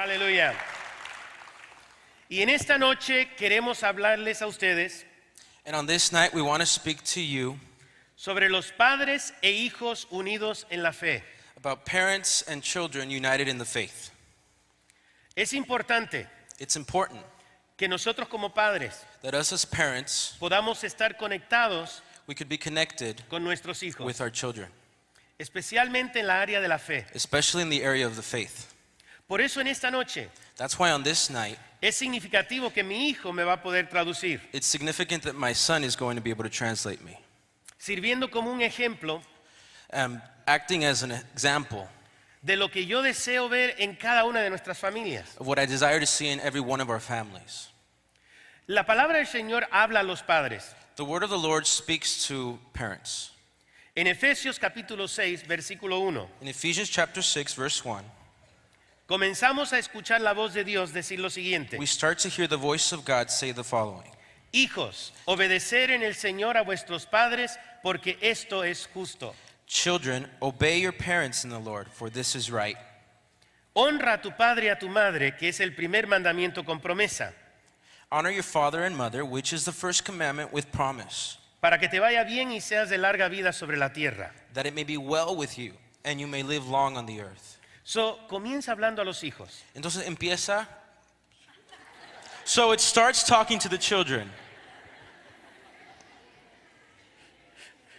Aleluya. Y en esta noche queremos hablarles a ustedes And on this night, we want to speak to you sobre los padres e hijos unidos en la fe. about parents and children united in the faith. Es importante It's important que nosotros como padres that us as parents, podamos estar conectados we could be connected con nuestros hijos, with our children, especialmente en la área de la fe. especially in the area of the faith. Por eso en esta noche That's why on this night, es significativo que mi hijo me va a poder traducir, it's significant that my son is going to be able to translate me, sirviendo como un ejemplo acting as an example de lo que yo deseo ver en cada una de nuestras familias. of what I desire to see in every one of our families. La palabra del Señor habla a los padres. The word of the Lord speaks to parents. En Efesios capítulo 6, versículo 1, In Ephesians chapter 6, verse 1, comenzamos a escuchar la voz de Dios decir lo siguiente: we start to hear the voice of God say the following. Hijos, obedecer en el Señor a vuestros padres, porque esto es justo. Children, obey your parents in the Lord, for this is right. Honra a tu padre y a tu madre, que es el primer mandamiento con promesa, Honor your father and mother, which is the first commandment with promise, para que te vaya bien y seas de larga vida sobre la tierra. that it may be well with you, and you may live long on the earth. So, comienza hablando a los hijos. Entonces empieza. So it starts talking to the children.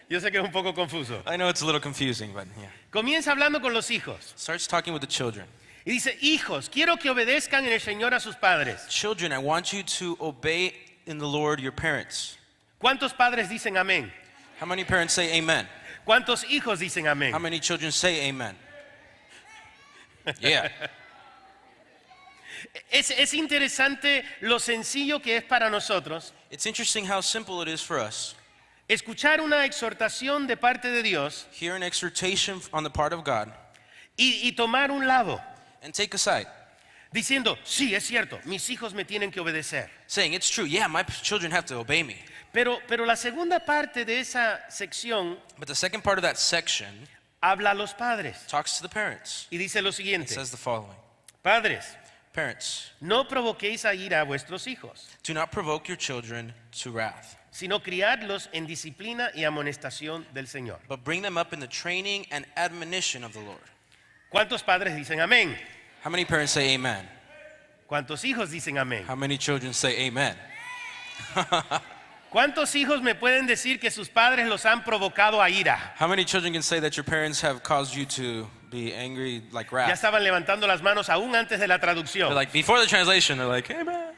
Yo sé que es un poco confuso. I know it's a little confusing, but yeah. Comienza hablando con los hijos. Starts talking with the children. Y dice: hijos, quiero que obedezcan en el Señor a sus padres. Children, I want you to obey in the Lord your parents. ¿Cuántos padres dicen amén? How many parents say amen? ¿Cuántos hijos dicen amén? How many children say amen? Yeah. Es interesante lo sencillo que es para nosotros It's interesting how simple it is for us. escuchar una exhortación de parte de Dios Hear an exhortation on the part of God y tomar un lado, and take a side. diciendo: sí, es cierto, mis hijos me tienen que obedecer. Saying, it's true, yeah, my children have to obey me. Pero la segunda parte de esa sección But the second part of that section habla a los padres talks to the parents. y dice lo It siguiente: says the following. padres, Parents, no provoquéis a ira a vuestros hijos, do not provoke your children to wrath, sino criadlos en disciplina y amonestación del Señor. but bring them up in the training and admonition of the Lord. ¿Cuántos padres dicen amén? How many parents say amen? ¿Cuántos hijos dicen amén? How many children say amen? ¿Cuántos hijos me pueden decir que sus padres los han provocado a ira? How many children can say that your parents have caused you to be angry like Ya wrath? estaban levantando las manos aún antes de la They're traducción. like, before the translation, they're like, amen.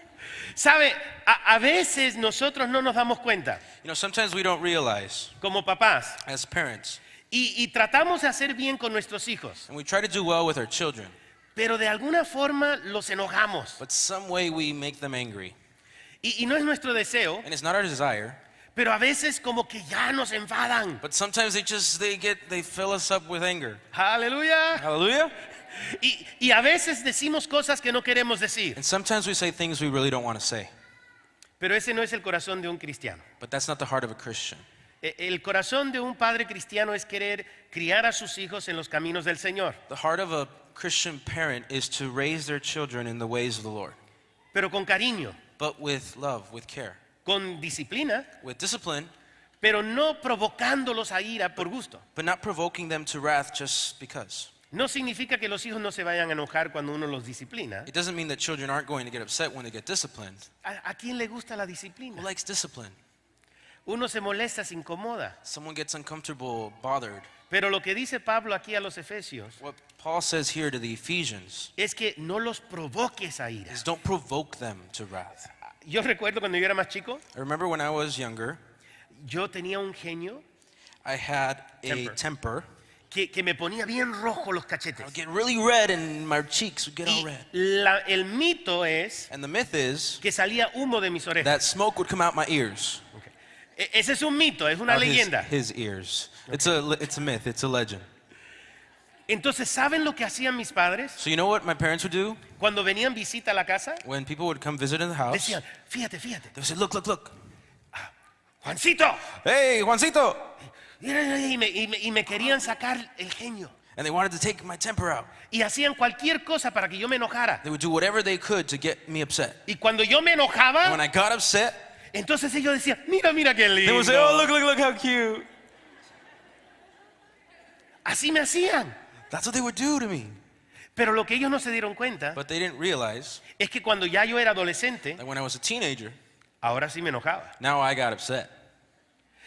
¿Sabe? A veces nosotros no nos damos cuenta, You know, sometimes we don't realize como papás, as parents, y tratamos de hacer bien con nuestros hijos, and we try to do well with our children, pero de alguna forma los enojamos. but some way we make them angry. Y no es nuestro deseo, And it's not our desire, pero a veces como que ya nos enfadan. but sometimes they fill us up with anger. Aleluya. Hallelujah. Y a veces decimos cosas que no queremos decir, And sometimes we say things we really don't want to say, pero ese no es el corazón de un cristiano. but that's not the heart of a Christian. El corazón de un padre cristiano es querer criar a sus hijos en los caminos del Señor, The heart of a Christian parent is to raise their children in the ways of the Lord, pero con cariño, but with love, with care, con disciplina, with discipline, pero no provocándolos a ira por gusto. but not provoking them to wrath just because. No significa que los hijos no se vayan a enojar cuando uno los disciplina. It doesn't mean that children aren't going to get upset when they get disciplined. ¿A quién le gusta la Who disciplina? likes discipline? Uno se molesta, se incomoda. Someone gets uncomfortable, bothered. Pero lo que dice Pablo aquí a los Efesios What Paul says here to the Ephesians es que no los provoques a ira. is don't provoke them to wrath. Yo recuerdo cuando yo era más chico, I remember when I was younger, yo tenía un genio I had a Temper. temper. que me ponía bien rojo los I cachetes. would get really red and my cheeks would get all Y red. el mito es And the myth is que salía humo de mis orejas. that smoke would come out my ears. Ese es un mito, es una Or leyenda. his ears. It's a myth, it's a legend. Entonces, ¿saben lo que hacían mis padres? So you know what my parents would do? Cuando venían visita a la casa, When people would come visit in the house, decían: fíjate, fíjate, they would say, look, look, look. Juancito. Hey, Juancito. Y me querían sacar el genio. And they wanted to take my temper out. Y hacían cualquier cosa para que yo me enojara. They would do whatever they could to get me upset. Y cuando yo me And when enojaba, I got upset, entonces ellos decían, mira, mira qué they would lindo. say, oh, look how cute. Así me hacían. That's what they would do to me. Pero lo que ellos no se dieron cuenta But they didn't realize es que cuando ya yo era adolescente, that when I was a teenager, ahora sí me enojaba. now I got upset.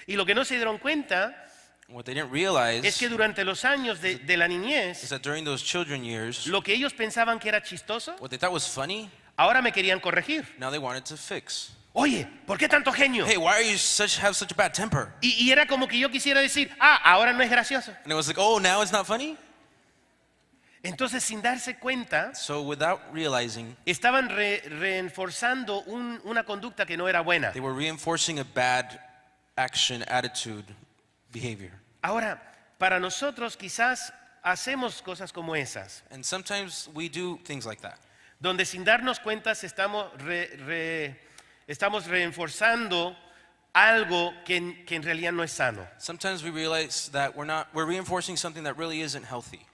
Y lo que no se dieron cuenta What they didn't realize es que durante los años de la is niñez, that during those children years, lo que ellos pensaban que era chistoso, what they thought was funny, ahora me querían corregir. now they wanted to fix. Oye, ¿por qué tanto genio? Hey, why are you have such a bad temper? Y era como que yo quisiera decir, ahora no es gracioso. And it was like, oh, now it's not funny? Entonces, sin darse cuenta, So without realizing, estaban reforzando una conducta que no era buena. they were reinforcing a bad action, attitude, behavior. Ahora, para nosotros quizás hacemos cosas como esas, And sometimes we do things like that, donde sin darnos cuenta estamos reforzando algo que en realidad no es sano. sometimes we realize that we're reinforcing something that really isn't healthy.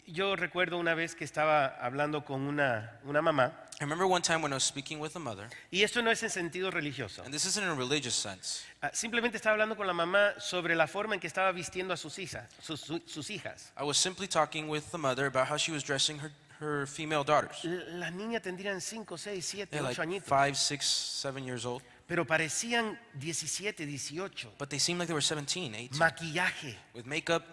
Yo recuerdo una vez que estaba hablando con una mamá, I remember one time when I was speaking with a mother, y esto no es en sentido religioso. and this isn't in a religious sense. Simplemente estaba hablando con la mamá sobre la forma en que estaba vistiendo a sus hijas. I was simply talking with the mother about how she was dressing her female daughters. Las niñas tendrían 5, 6, 7, They're 8 like añitos, 5, 6, 7 years old, pero parecían 17, 18. but they seemed like they were 17, 18, Maquillaje, with makeup,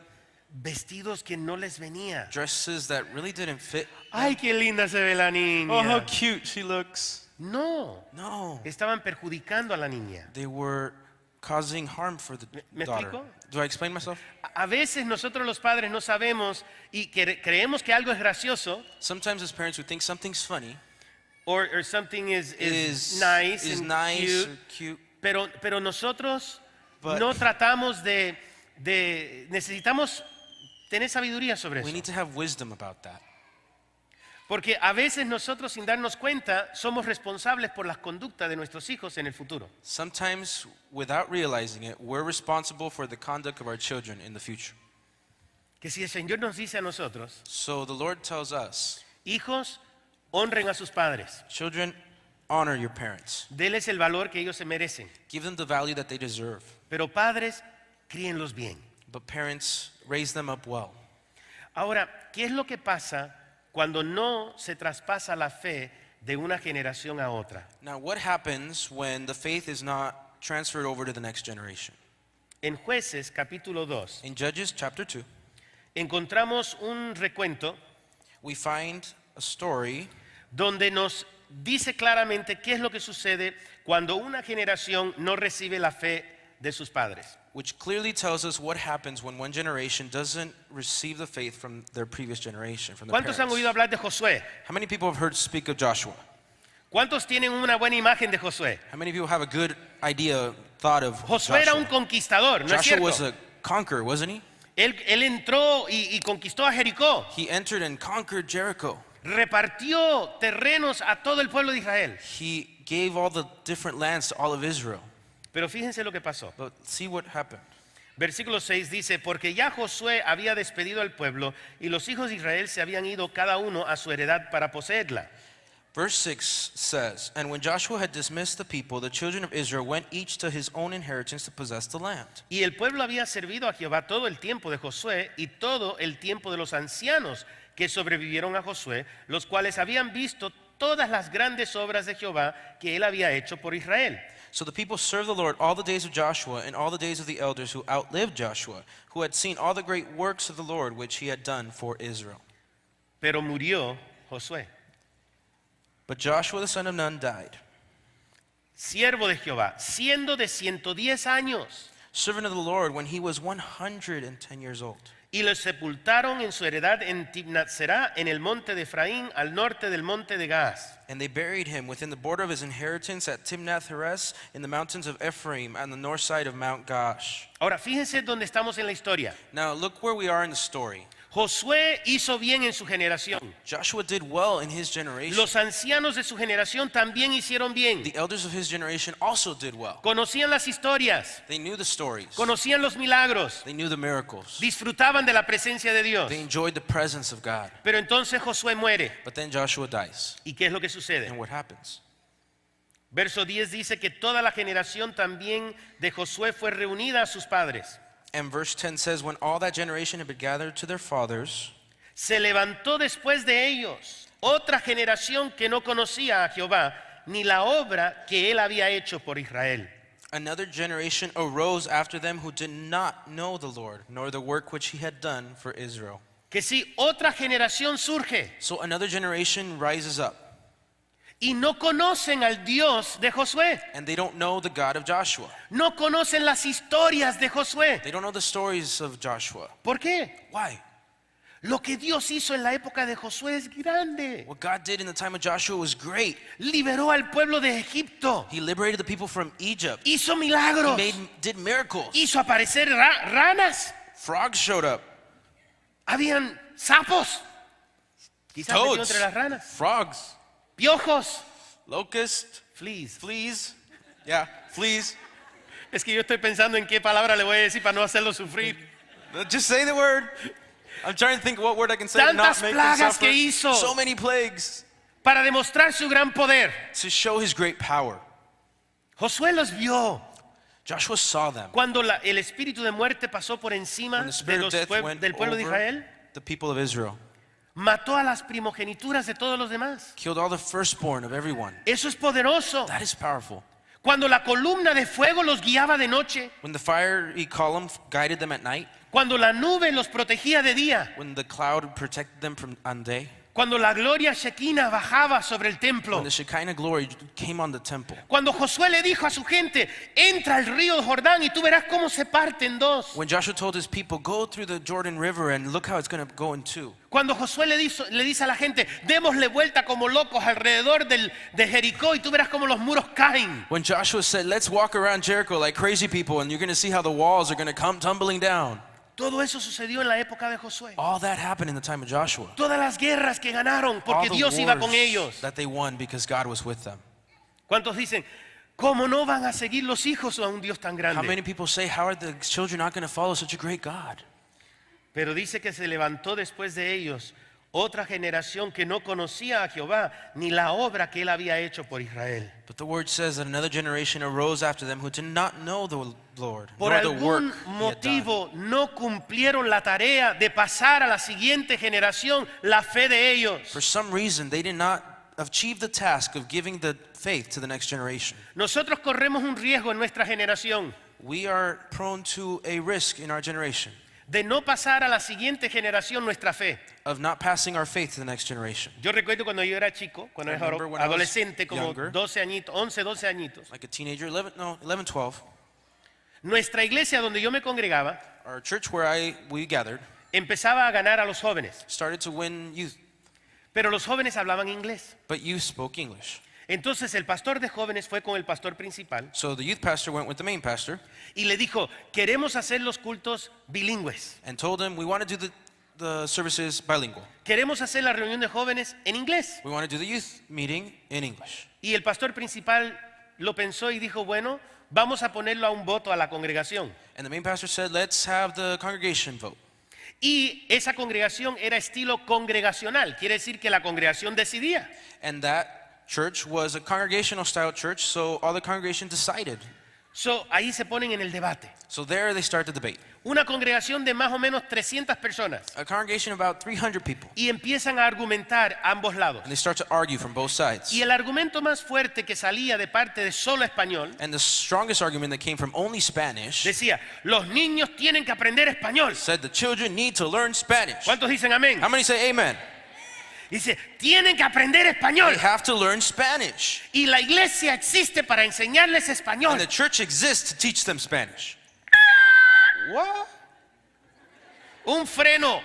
vestidos que no les venía. dresses that really didn't fit. Ay, qué linda se ve la niña. cute she looks. No, No, estaban perjudicando a la niña. they were causing harm for the ¿Me daughter. explico? Do I explain myself? A veces nosotros los padres no sabemos y creemos que algo es gracioso Sometimes as parents we think something's funny, or something is is nice is and nice cute, or cute, pero nosotros But- no tratamos necesitamos tener sabiduría sobre we eso. need to have wisdom about that. Porque a veces nosotros sin darnos cuenta somos responsables por las conductas de nuestros hijos en el futuro. Sometimes, without realizing it, we're responsible for the conduct of our children in the future. Que si el Señor nos dice a nosotros, So the Lord tells us, hijos, honren a sus padres, children, honor your parents. denles el valor que ellos se merecen, Give them the value that they deserve. pero padres, críenlos bien. But parents, raise them up well. Ahora, ¿qué es lo que pasa cuando no se traspasa la fe de una generación a otra? Now, what happens when the faith is not transferred over to the next generation? En Jueces capítulo 2 In Judges chapter 2, encontramos un recuento we find a story donde nos dice claramente qué es lo que sucede cuando una generación no recibe la fe de sus padres. which clearly tells us what happens when one generation doesn't receive the faith from their previous generation, from their ¿Cuántos han oído parents. hablar de Josué? How many people have heard speak of Joshua? ¿Cuántos tienen una buena imagen de Josué? How many people have a good idea, thought of Josué era un Joshua? conquistador, ¿no es Joshua cierto? was a conqueror, wasn't he? Él entró y conquistó a Jericó. He entered and conquered Jericho. Repartió terrenos a todo el pueblo de Israel. He gave all the different lands to all of Israel. Pero fíjense lo que pasó. But see what happened. Versículo 6 dice, porque ya Josué había despedido al pueblo y los hijos de Israel se habían ido cada uno a su heredad para poseerla. Verse 6 says, And when Joshua had dismissed the people, the children of Israel went each to his own inheritance to possess the land. Y el pueblo había servido a Jehová todo el tiempo de Josué y todo el tiempo de los ancianos que sobrevivieron a Josué, los cuales habían visto todas las grandes obras de Jehová que él había hecho por Israel. So the people served the Lord all the days of Joshua and all the days of the elders who outlived Joshua, who had seen all the great works of the Lord which he had done for Israel. Pero murió Josué, But Joshua the son of Nun died, siervo de Jehová, siendo de 110 años, servant of the Lord, when he was 110 years old. y lo sepultaron en su heredad en Timnat-Será, en el monte de Efraín, al norte del monte de Gaas. And they buried him within the border of his inheritance at Timnath-Heres in the mountains of Ephraim on the north side of Mount Gaash. Ahora, fíjense dónde estamos en la historia. Now look where we are in the story. Josué hizo bien en su generación. Joshua did well in his generation. Los ancianos de su generación también hicieron bien. The elders of his generation also did well. Conocían las historias, They knew the stories. conocían los milagros, They knew the miracles. disfrutaban de la presencia de Dios. They enjoyed the presence of God. Pero entonces Josué muere. But then Joshua dies. ¿Y qué es lo que sucede? And what happens? Verso 10 dice que toda la generación también de Josué fue reunida a sus padres. And verse 10 says, when all that generation had been gathered to their fathers, Se levantó después de ellos otra generación que no conocía a Jehová ni la obra que él había hecho por Israel. another generation arose after them who did not know the Lord, nor the work which he had done for Israel. Que si otra generación surge So another generation rises up, y no conocen al Dios de Josué, and they don't know the God of Joshua. no conocen las historias de Josué. They don't know the stories of Joshua. ¿Por qué? Why? Lo que Dios hizo en la época de Josué es grande. What God did in the time of Joshua was great. Liberó al pueblo de Egipto, He liberated the people from Egypt. hizo He milagros, did miracles. hizo aparecer ranas, Frogs showed up. habían sapos, quizás metió Toads. entre las ranas, Frogs. piojos, Locust. fleas. Fleas. Yeah, fleas. Es que yo estoy pensando en qué palabra le voy a decir para no hacerlo sufrir. Just say the word. I'm trying to think what word I can say to not Tantas make him plagas suffer. que hizo. So many plagues Para demostrar su gran poder. to show his great power. Josué los vio Joshua saw them. cuando el espíritu de muerte pasó por encima When the de spirit of death went del pueblo de over Israel. the people of Israel. Mató a las primogenituras de todos los demás. Killed all the firstborn of everyone. Eso es poderoso. That is powerful. Cuando la columna de fuego los guiaba de noche, When the fiery column guided them at night, cuando la nube los protegía de día, when the cloud protected them from on day, cuando la gloria Shekinah bajaba sobre el templo, when the Shekinah glory came on the temple, cuando Josué le dijo a su gente, entra al río Jordán y tú verás cómo se parte en dos. when Joshua told his people, go through the Jordan River and look how it's going to go in two. Cuando Josué le dice a la gente, démosle vuelta como locos alrededor de Jericó y tú verás cómo los muros caen. When Joshua said, let's walk around Jericho like crazy people and you're going to see how the walls are going to come tumbling down. Todo eso sucedió en la época de Josué. All that happened in the time of Joshua. Todas las guerras que ganaron All porque the Dios iba con wars ellos. that they won because God was with them. ¿Cuántos dicen, cómo no van a seguir los hijos a un Dios tan How many grande? people say, how are the children not going to follow such a great God? Pero dice que se levantó después de ellos otra generación que no conocía a Jehová ni la obra que él había hecho por Israel. But the word says that another generation arose after them who did not know the Lord, Por nor the work algún he had done. motivo no cumplieron la tarea de pasar a la siguiente generación la fe de ellos. For some reason, they did not achieve the task of giving the faith to the next generation. Nosotros corremos un riesgo en nuestra generación We are prone to a risk in our generation de no pasar a la siguiente generación nuestra fe. of not passing our faith to the next generation. Yo recuerdo cuando yo era chico, cuando I era remember when I was adolescente, como younger. 12 añitos, 11, 12 añitos. Like a teenager, 11, 12, Nuestra iglesia donde yo me congregaba our church where we gathered empezaba a ganar a los jóvenes, started to win youth, pero los jóvenes hablaban inglés. but youth spoke English. Entonces el pastor de jóvenes fue con el pastor principal So the youth pastor went with the main pastor y le dijo, queremos hacer los cultos bilingües, and told him, we want to do the services bilingual. queremos hacer la reunión de jóvenes en inglés. We want to do the youth meeting in English. Y el pastor principal lo pensó y dijo, bueno, vamos a ponerlo a un voto a la congregación. And the main pastor said, let's have the congregation vote. Y esa congregación era estilo congregacional, quiere decir que la congregación decidía. And that church was a congregational style church, so all the congregation decided. So, ahí se ponen en el debate. So there they start the debate. Una congregación de más o menos 300 personas A congregation of about 300 people. y empiezan a argumentar a ambos lados. And they start to argue from both sides. Y el argumento más fuerte que salía de parte de solo español And the strongest argument that came from only Spanish decía, los niños tienen que aprender español. said the children need to learn Spanish. ¿Cuántos dicen amén? How many say amen? Dice, tienen que aprender español. They have to learn Spanish. Y la iglesia existe para enseñarles español. And the church exists to teach them Spanish. What? Un freno.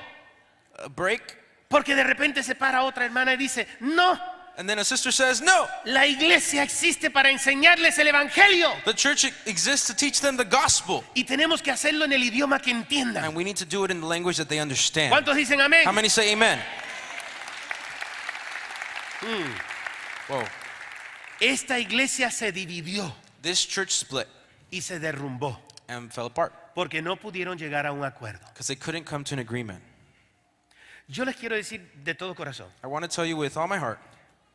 A break? Porque de repente se para otra hermana y dice, no, And then a sister says, no, La iglesia existe para enseñarles el evangelio the church exists to teach them the gospel. y tenemos que hacerlo en el idioma que entiendan. And we need to do it in the language that they understand. ¿Cuántos dicen amén? How many say amen? Whoa. Esta iglesia se dividió This church split y se derrumbó and fell apart porque no pudieron llegar a un acuerdo. because they couldn't come to an agreement. Yo les quiero decir de todo corazón, I want to tell you with all my heart,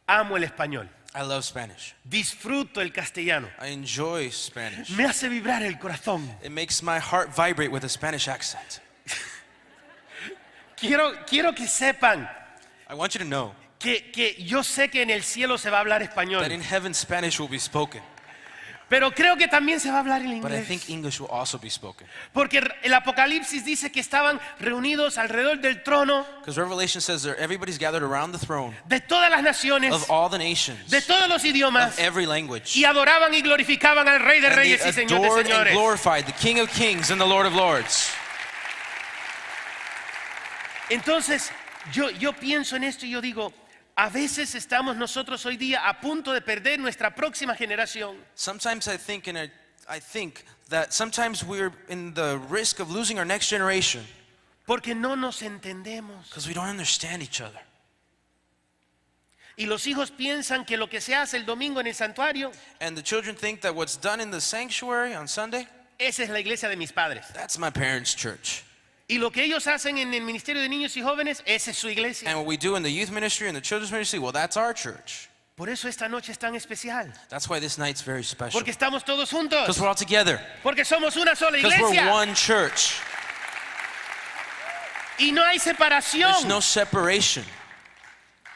amo el español, I love Spanish. disfruto el castellano, I enjoy Spanish. me hace vibrar el corazón. It makes my heart vibrate with a Spanish accent. Quiero que sepan I want you to know que yo sé que en el cielo se va a hablar español, that in heaven Spanish will be spoken, pero creo que también se va a hablar el but I inglés. think English will also be spoken. Porque el Apocalipsis dice que estaban reunidos alrededor del trono Because Revelation says that everybody's gathered around the throne de todas las naciones, of all the nations, de todos los idiomas, of every language. y adoraban y glorificaban al Rey de And they Reyes y Señor de adored and Señores. glorified the King of Kings and the Lord of Lords. Entonces, yo pienso en esto y yo digo, a veces estamos nosotros hoy día a punto de perder nuestra próxima generación Sometimes I think that sometimes we're in the risk of losing our next generation porque no nos entendemos. because we don't understand each other. Y los hijos piensan que lo que se hace el domingo en el santuario, And the children think that what's done in the sanctuary on Sunday, esa es la iglesia de mis padres. that's my parents' church. Y lo que ellos hacen en el Ministerio de Niños y Jóvenes, esa es su iglesia. And what we do in the youth ministry and the children's ministry, well, that's our church. Por eso esta noche es tan especial. That's why this night's very special. Porque estamos todos juntos. Because we're all together. Porque somos una sola Because we're iglesia. one church. Y no hay There's separación. no separation.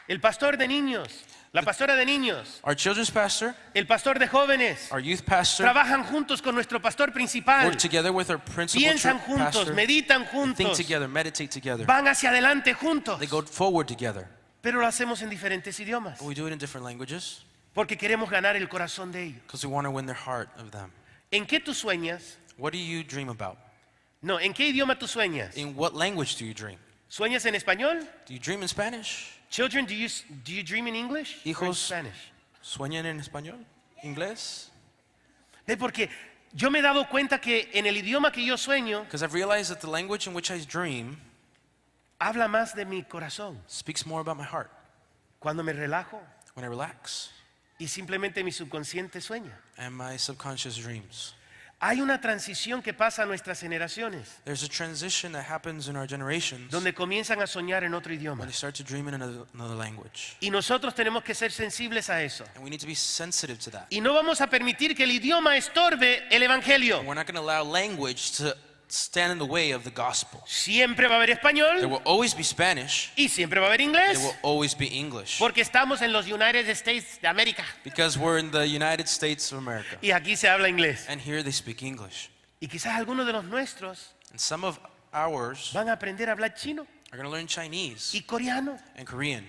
El pastor de niños, la pastora de niños, Our children's pastor, el pastor de jóvenes, our youth pastor, trabajan juntos con nuestro pastor principal. work together with our principal Piensan church juntos, pastor. meditan Think juntos, together, meditate together. van hacia adelante juntos. They go forward together. Pero lo hacemos en diferentes idiomas. But we do it in different languages Porque queremos ganar el corazón de ellos. because we want to win their heart of them. ¿En qué tú sueñas? What do you dream about? No, ¿en qué idioma tú sueñas? In what language do you dream? ¿Sueñas en español? Do you dream in Spanish? Children, do you dream in English? Or in Hijos. Spanish? ¿Sueñan en español? ¿Inglés? Ve, porque yo me he dado cuenta que en el idioma que yo sueño Because I've realized that the language in which I dream habla más de mi corazón. speaks more about my heart. Cuando me relajo When I relax y simplemente mi subconsciente sueña. and my subconscious dreams. Hay una transición que pasa a nuestras generaciones, There's a transition that happens in our generations donde comienzan a soñar en otro idioma. when they start to dream in another language. Y nosotros tenemos que ser sensibles a eso. And we need to be sensitive to that. Y no vamos a permitir que el idioma estorbe el evangelio. We're not going to allow language to stand in the way of the gospel. Siempre va a haber There español will always be Spanish. y siempre va a haber There inglés, will always be English. porque estamos en los United States de América Because we're in the United States of America. y aquí se habla inglés. And here they speak English. Y quizás algunos de los nuestros And some of ours van a aprender a hablar chino are going to learn Chinese y coreano and Korean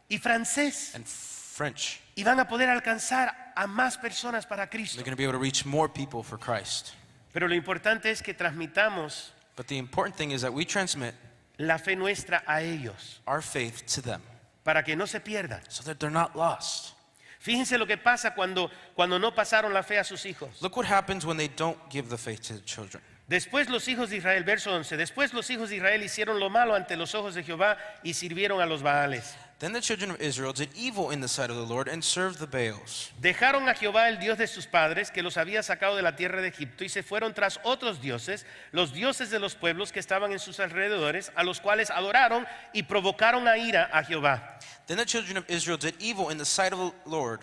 y francés and French. y van a poder alcanzar a más personas para They're Cristo. going to be able to reach more people for Christ. Pero lo importante es que transmitamos But the important thing is that we transmit la fe nuestra a ellos our faith to them para que no se pierdan. so that they're not lost. Fíjense lo que pasa cuando no pasaron la fe a sus hijos. Look what happens when they don't give the faith to the children. Después los hijos de Israel, verso 11, después los hijos de Israel hicieron lo malo ante los ojos de Jehová y sirvieron a los Baales. Then the children of Israel did evil in the sight of the Lord and served the Baals. Dejaron a Jehová el Dios de sus padres que los había sacado de la tierra de Egipto y se fueron tras otros dioses, los dioses de los pueblos que estaban en sus alrededores, a los cuales adoraron y provocaron a ira a Jehová. Then the children of Israel did evil in the sight of the Lord,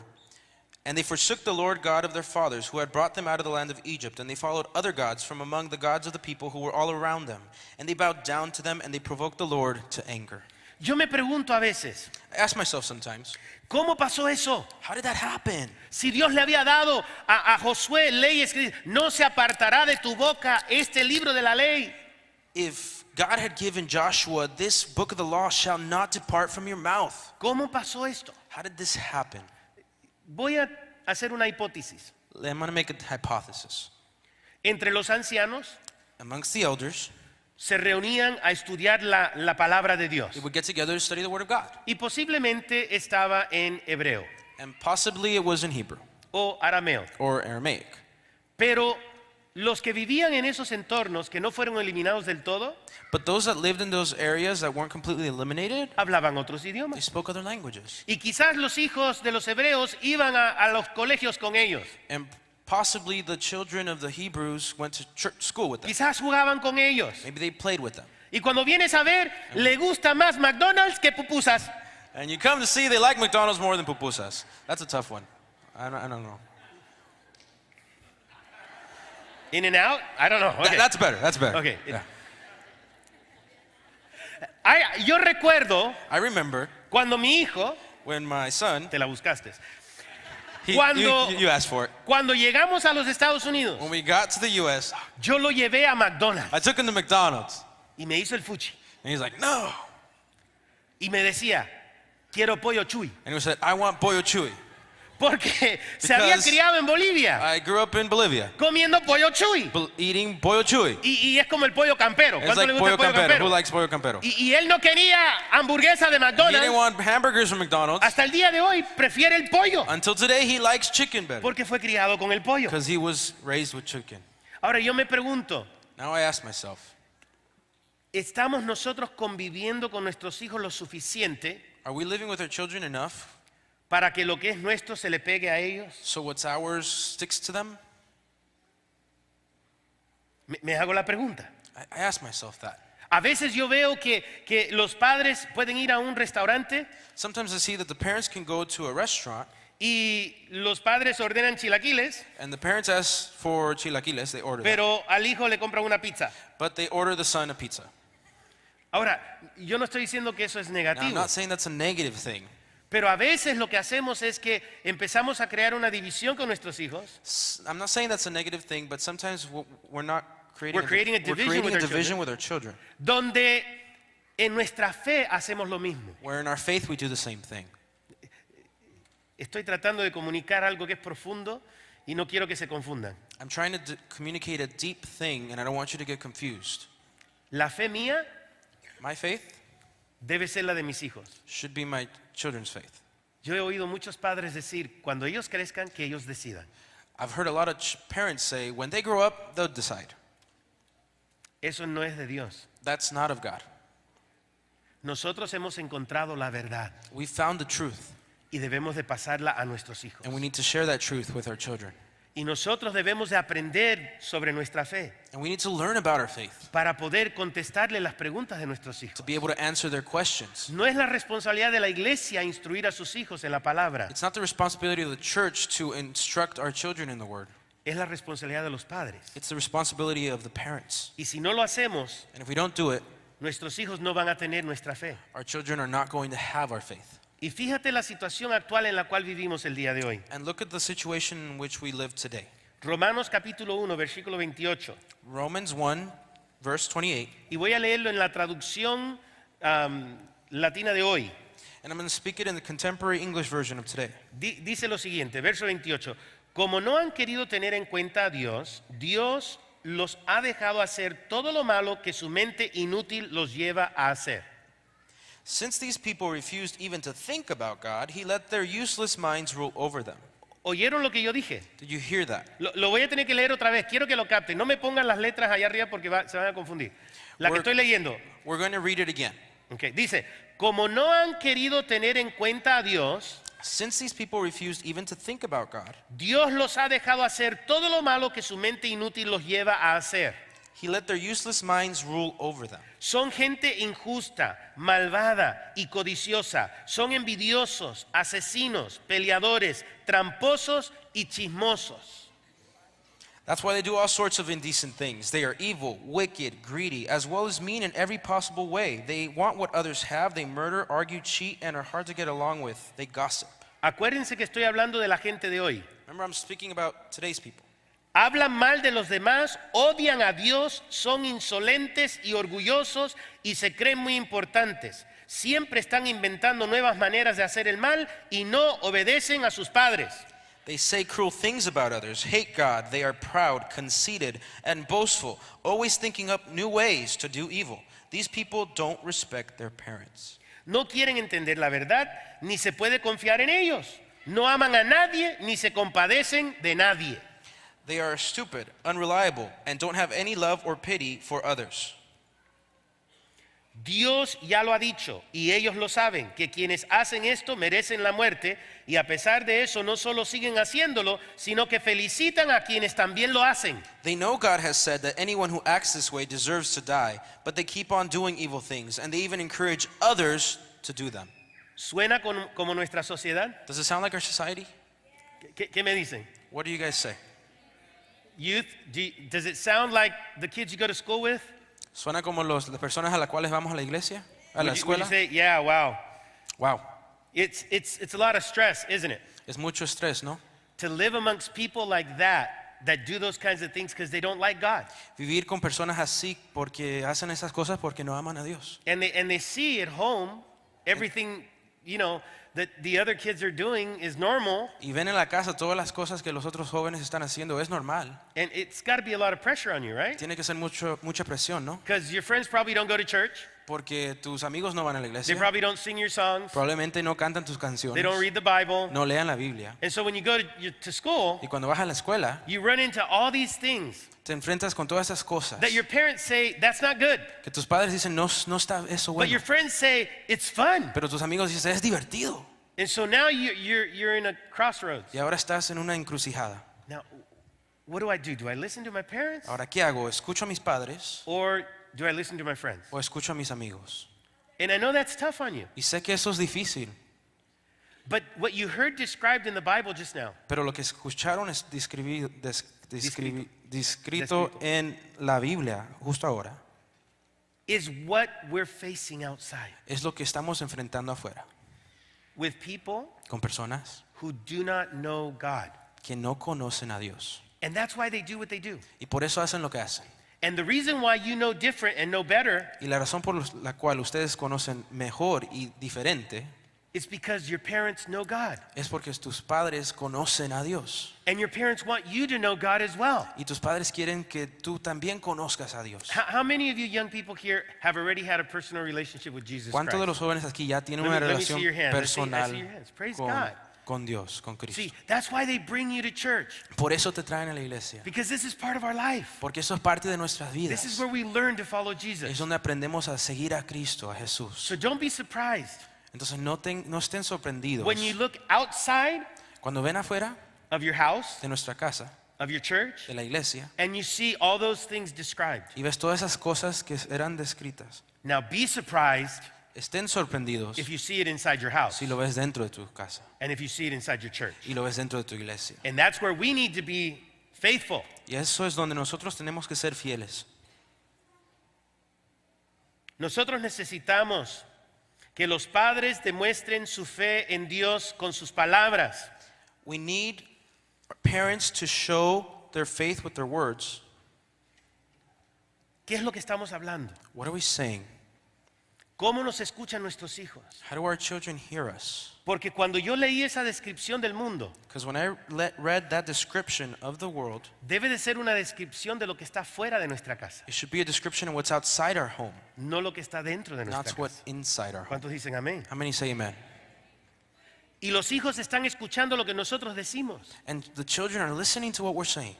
and they forsook the Lord God of their fathers, who had brought them out of the land of Egypt, and they followed other gods from among the gods of the people who were all around them. And they bowed down to them, and they provoked the Lord to anger. Yo me pregunto a veces, I ask myself sometimes, ¿cómo pasó eso? how did that happen? Si Dios le había dado a Josué leyes que dice, no se apartará de tu boca este libro de la ley. If God had given Joshua this book of the law shall not depart from your mouth, ¿Cómo pasó esto? how did this happen? Voy a hacer una hipótesis. I'm going to make a hypothesis. Entre los ancianos Amongst the elders, se reunían a estudiar la palabra de Dios. They would get together to study the Word of God. Y posiblemente estaba en hebreo And possibly it was in Hebrew o arameo. or Aramaic. Pero los que vivían en esos entornos que no fueron eliminados del todo, But those that lived in those areas that weren't completely eliminated, hablaban otros they idiomas. spoke other languages. Y quizás los hijos de los hebreos iban a los colegios con ellos. And possibly the children of the Hebrews went to school with them. Quizás jugaban con ellos. Maybe they played with them. Y cuando vienes a ver, le gusta más McDonald's que pupusas. And you come to see they like McDonald's more than pupusas. That's a tough one. I don't know. In and out? I don't know. Okay. That's better. That's better. Okay. Yeah. Yo recuerdo I remember cuando mi hijo, when my son, te la buscaste, he, Cuando- you asked for it. cuando llegamos a los Estados Unidos, When we got to the U.S., yo lo llevé a McDonald's I took him to McDonald's. y me hizo el fuchi. And he's like, no. Y me decía, quiero pollo chuy. And he said, I want pollo chuy. Porque se había Because criado en Bolivia I grew up in Bolivia comiendo pollo chuy. eating pollo chuy. Y es como el pollo campero. It's ¿Cuánto like le gusta pollo el pollo campero. campero? Who likes pollo campero? Y él no quería hamburguesa de He didn't McDonald's. want hamburgers from McDonald's. Hasta el día de hoy prefiere el pollo. Until today, he likes chicken better. Porque fue criado con el pollo. Because he was raised with chicken. Ahora yo me pregunto, Now I ask myself, ¿estamos nosotros conviviendo con nuestros hijos lo suficiente are we living with our children enough para que lo que es nuestro se le pegue a ellos? so what's ours sticks to them? Me hago la pregunta. I ask myself that. A veces yo veo que los padres pueden ir a un restaurante Sometimes I see that the parents can go to a restaurant y los padres ordenan chilaquiles, and the parents ask for chilaquiles, they order that. pero al hijo le compran una pizza. But they order the son a pizza. Ahora, yo no estoy diciendo que eso es Now, I'm negativo, not saying that's a negative thing. pero a veces lo que hacemos es que empezamos a crear una división con nuestros hijos. I'm not saying that's a negative thing, but sometimes we're not creating, We're creating a division with our division with our children. Donde en nuestra fe hacemos lo mismo. Where in our faith we do the same thing. Estoy tratando de comunicar algo que es profundo y no quiero que se confundan. I'm trying to communicate a deep thing, and I don't want you to get confused. La fe mía My faith debe ser la de mis hijos. should be my children's faith. Yo he oído muchos padres decir, cuando ellos crezcan, que ellos decidan. I've heard a lot of parents say, when they grow up, they'll decide. Eso no es de Dios. That's not of God. Nosotros hemos encontrado la verdad We found the truth, y debemos de pasarla a nuestros hijos. and we need to share that truth with our children. Y nosotros debemos de aprender sobre nuestra fe And we need to learn about our faith para poder contestarle las preguntas de nuestros to hijos. be able to answer their questions. No es la responsabilidad de la iglesia instruir a sus hijos en la palabra, It's not the responsibility of the church to instruct our children in the word. es la responsabilidad de los padres. It's the responsibility of the parents. Y si no lo hacemos, And if we don't do it, nuestros hijos no van a tener nuestra fe. our children are not going to have our faith. Y fíjate la situación actual en la cual vivimos el día de hoy. And look at the situation in which we live today. Romanos capítulo 1, versículo 28. Romans 1, verse 28. Y voy a leerlo en la traducción latina de hoy. And I'm going to speak it in the contemporary English version of today. Dice lo siguiente, verso 28. Como no han querido tener en cuenta a Dios, Dios los ha dejado hacer todo lo malo que su mente inútil los lleva a hacer. Since these people refused even to think about God, he let their useless minds rule over them. ¿Oyeron lo que yo dije? Did you hear that? Lo voy a tener que leer otra vez. Quiero que lo capten. No me pongan las letras allá arriba porque se van a confundir. La que We're- estoy leyendo. We're going to read it again. Okay, dice, como no han querido tener en cuenta a Dios, Since these people refused even to think about God, Dios los ha dejado hacer todo lo malo que su mente inútil los lleva a hacer. he let their useless minds rule over them. Son gente injusta, malvada y codiciosa. Son envidiosos, asesinos, peleadores, tramposos y chismosos. That's why they do all sorts of indecent things. They are evil, wicked, greedy, as well as mean in every possible way. They want what others have. They murder, argue, cheat, and are hard to get along with. They gossip. Acuérdense que estoy hablando de la gente de hoy. Remember, I'm speaking about today's people. Hablan mal de los demás, odian a Dios, son insolentes y orgullosos y se creen muy importantes. Siempre están inventando nuevas maneras de hacer el mal y no obedecen a sus padres. They say cruel things about others, hate God, they are proud, conceited, and boastful, always thinking up new ways to do evil. These people don't respect their parents. No quieren entender la verdad, ni se puede confiar en ellos. No aman a nadie, ni se compadecen de nadie. They are stupid, unreliable, and don't have any love or pity for others. Dios ya lo ha dicho y ellos lo saben, que quienes hacen esto merecen la muerte y a pesar de eso no solo siguen haciéndolo, sino que felicitan a quienes también lo hacen. They know God has said that anyone who acts this way deserves to die, but they keep on doing evil things, and they even encourage others to do them. ¿Suena como nuestra sociedad? Does it sound like our society? ¿Qué me dicen? What do you guys say? Youth, does it sound like the kids you go to school with? ¿Suena como las personas a las cuales vamos a la iglesia? ¿A la Would you escuela? say, yeah, wow. Wow. It's a lot of stress, isn't it? Es mucho estrés, ¿no? To live amongst people like that do those kinds of things because they don't like God. Vivir con personas así porque hacen esas cosas porque no aman a Dios. And they see at home everything, that the other kids are doing is normal. Y ven en la casa todas las cosas que los otros jóvenes están haciendo, es normal. And it's got to be a lot of pressure on you, right? Tiene que ser mucha presión, ¿no? Because your friends probably don't go to church. Porque tus amigos no van a la They iglesia. probably don't sing your songs. Probablemente no cantan tus They canciones. don't read the Bible. No lean la Biblia. And so when you go to school, Y cuando vas a la escuela, you run into all these things te enfrentas con todas esas cosas that your parents say, that's not good. que tus padres dicen, no está eso But bueno. your friends say, it's fun. Pero tus amigos dicen, es divertido. And so now you're in a crossroads. Y ahora estás en una encrucijada. Now, what do? Do I listen to my parents? Ahora, ¿qué hago? ¿Escucho a mis padres Or do I listen to my friends? o escucho a mis amigos? And I know that's tough on you. Y sé que eso es difícil, But what you heard described in the Bible just now pero lo que escucharon es Descrito. descrito en la Biblia justo ahora is what we're facing outside es lo que estamos enfrentando afuera, with people con personas who do not know God. que no conocen a Dios. And that's why they do what they do. Y por eso hacen lo que hacen. And the reason why you know different and know better Y la razón por la cual ustedes conocen mejor y diferente is because your parents know God. es porque tus padres conocen a Dios. And your parents want you to know God as well. Y tus padres quieren que tú también conozcas a Dios. How many of you young people here have already had a personal relationship with Jesus ¿Cuántos de Christ? los jóvenes aquí ya tienen Let una me see relación your hands. I see personal your hands. Praise God. con Dios, con Cristo? See, that's why they bring you to church. Por eso te traen a la iglesia. Because this is part of our life. Porque eso es parte de nuestras This vidas. is where we learn to follow Es Jesus. donde aprendemos a seguir a Cristo, a Jesús. So don't be surprised Entonces no estén sorprendidos. when you look outside Cuando ven afuera of your house, de nuestra casa, of your church, de la iglesia, and you see all those things described. y ves todas esas cosas que eran descritas, Now be surprised estén sorprendidos if you see it inside your house si lo ves dentro de tu casa and if you see it inside your church. y lo ves dentro de tu iglesia. And that's where we need to be faithful. Y eso es donde nosotros tenemos que ser fieles. Nosotros necesitamos que los padres demuestren su fe en Dios con sus palabras. We need parents to show their faith with their words. ¿Qué es lo que estamos hablando? What are we saying? ¿Cómo nos escuchan nuestros hijos? How do our children hear us? Porque cuando yo leí esa descripción del mundo, Because when I read that description of the world, debe de ser una descripción de lo que está fuera de nuestra casa, it should be a description of what's outside our home, no lo que está dentro de not nuestra what's casa. inside our home. ¿Cuántos dicen amén? How many say amen? Y los hijos están escuchando lo que nosotros decimos. And the children are listening to what we're saying.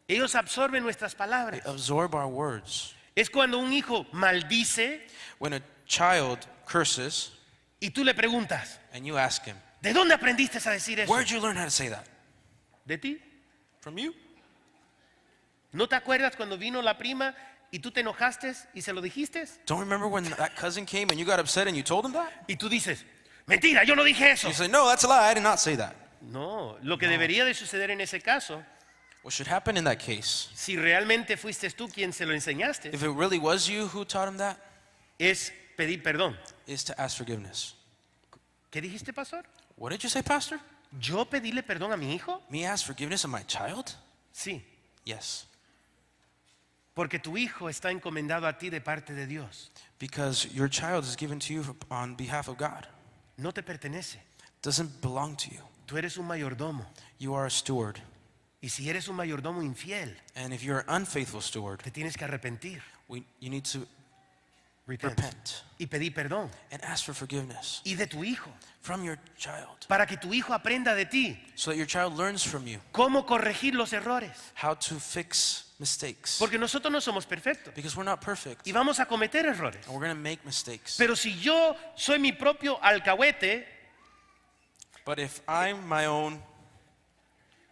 Ellos absorben nuestras They palabras. absorb our words. Es cuando un hijo maldice When a child curses y tú le preguntas, and you ask him, ¿de dónde aprendiste a decir eso? where'd you learn how to say that? ¿De ti? From you? ¿No te acuerdas cuando vino la prima y tú te enojaste y se lo dijiste? Don't remember when that cousin came and you got upset and you told him that? Y tú dices, mentira, yo no dije eso. You say, no, that's a lie. I did not say that. No, lo que debería de suceder en ese caso, What should happen in that case, si realmente fuiste tú quien se lo enseñaste, if it really was you who taught him that, es pedir perdón. is to ask forgiveness. ¿Qué dijiste, pastor? What did you say, Pastor? ¿Yo pedirle perdón a mi hijo? Me ask forgiveness of my child? Sí, Yes. porque tu hijo está encomendado a ti de parte de Dios. Because your child is given to you on behalf of God. No te pertenece. It doesn't belong to you. Tú eres un mayordomo. You are a steward. Y si eres un mayordomo infiel, And if you're an unfaithful steward, te tienes que arrepentir. you need to Repent. repent Y pedir perdón. and ask for forgiveness Y de tu hijo. from your child Para que tu hijo aprenda de ti so that your child learns from you cómo corregir los errores. how to fix mistakes. Porque nosotros no somos perfectos. Because we're not perfect Y vamos a cometer errores. and we're going to make mistakes. Pero si yo soy mi propio alcahuete, But if I'm my own,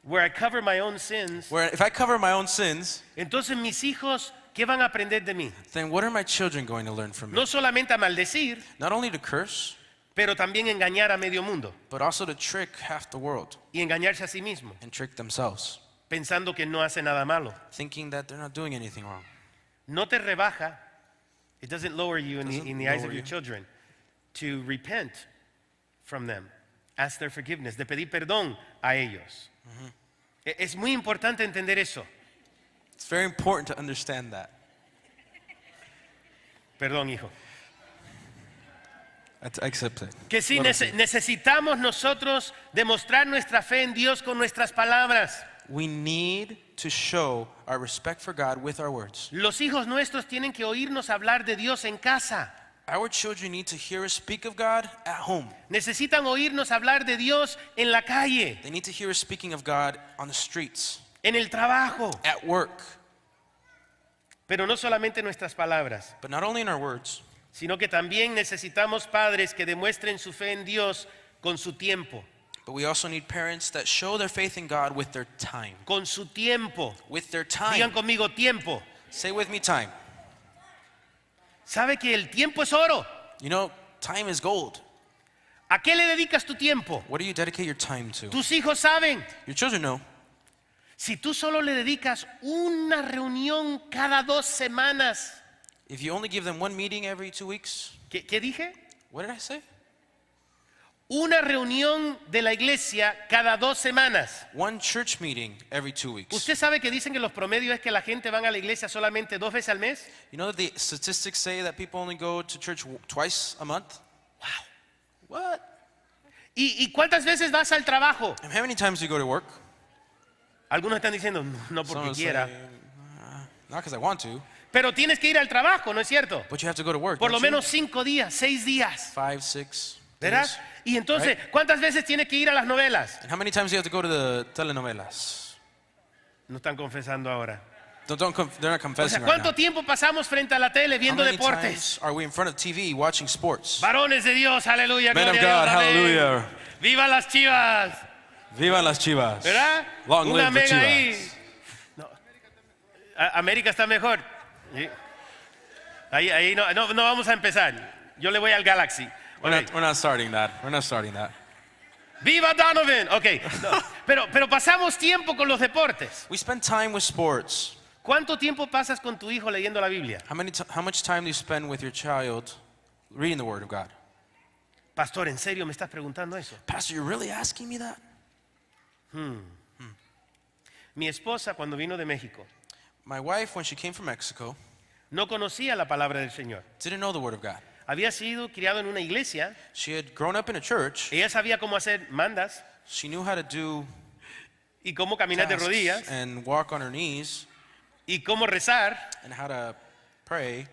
where I cover my own sins, if I cover my own sins, entonces mis hijos, ¿qué van a aprender de mí? then what are my children going to learn from me? No solamente a maldecir, Not only to curse, pero también engañar a medio mundo but also to trick half the world y engañarse a sí mismo, and trick themselves, pensando que no hace nada malo. thinking that they're not doing anything wrong. No te rebaja, it doesn't lower you in Doesn't the eyes lower of your you. children, to repent from them, ask their forgiveness, de pedir perdón a ellos. Es muy importante entender eso. It's very important to understand that. Perdón, hijo. I accept it. Que sí necesitamos nosotros demostrar nuestra fe en Dios con nuestras palabras. We need to show our respect for God with our words. Los hijos nuestros tienen que oírnos hablar de Dios en casa. Our children need to hear us speak of God at home. Necesitan oírnos hablar de Dios en la calle, They need to hear us speaking of God on the streets, en el trabajo. at work, Pero no solamente nuestras palabras, but not only in our words, sino que también necesitamos padres que demuestren su fe en Dios con su tiempo. but we also need parents that show their faith in God with their time. Con su tiempo. With their Digan time. conmigo, tiempo. Say with me, time. ¿Sabe que el tiempo es oro? You know, time is gold. ¿A qué le dedicas tu tiempo? What do you dedicate your time to? Tus hijos saben. Your children know. Si tú solo le dedicas una reunión cada 2 semanas, If you only give them one meeting every 2 weeks, ¿qué dije? what did I say? Una reunión de la iglesia cada 2 semanas. One church meeting every 2 weeks. ¿Usted sabe que dicen que los promedios es que la gente van a la iglesia solamente 2 veces al mes? You know that the statistics say that people only go to church twice a month? Wow. What? ¿Y cuántas veces vas al trabajo? And how many times do you go to work? Algunos están diciendo, no porque Some say, quiera. not because I want to, Pero tienes que ir al trabajo, ¿no es cierto? but you have to go to work. Por lo don't you? menos 5 días, 6 días. 5, 6 ¿Verdad? days. Y entonces, ¿cuántas veces tienes que ir a las novelas? And how many times do you have to go to the telenovelas? No están confesando ahora. They're not O sea, confessing right ¿cuánto now. tiempo pasamos frente a la tele How viendo many deportes? times are we in front of TV watching sports? Varones de Dios, aleluya, Men of gloria a God, Dios, amén. hallelujah. ¡Viva las Chivas! Viva las Chivas. ¿Verdad? Long Una live the mega ahí. Chivas. No. América está mejor. Sí. Ahí no vamos a empezar. Yo le voy al Galaxy. Ok. We're not starting that. We're not starting that. ¡Viva Donovan! Ok. No. Pero pasamos tiempo con los deportes. We spend time with sports. ¿Cuánto tiempo pasas con tu hijo leyendo la Biblia? How much time do you spend with your child reading the Word of God? Pastor, ¿en serio me estás preguntando eso? Pastor, you're really asking me that? Mi esposa, cuando vino de México, My wife, when she came from Mexico, no conocía la palabra del Señor. didn't know the Word of God. Había sido criado en una iglesia. She had grown up in a church. Ella sabía cómo hacer mandas She knew how to do y cómo caminar de tasks rodillas and walk on her knees y cómo rezar, and how to pray,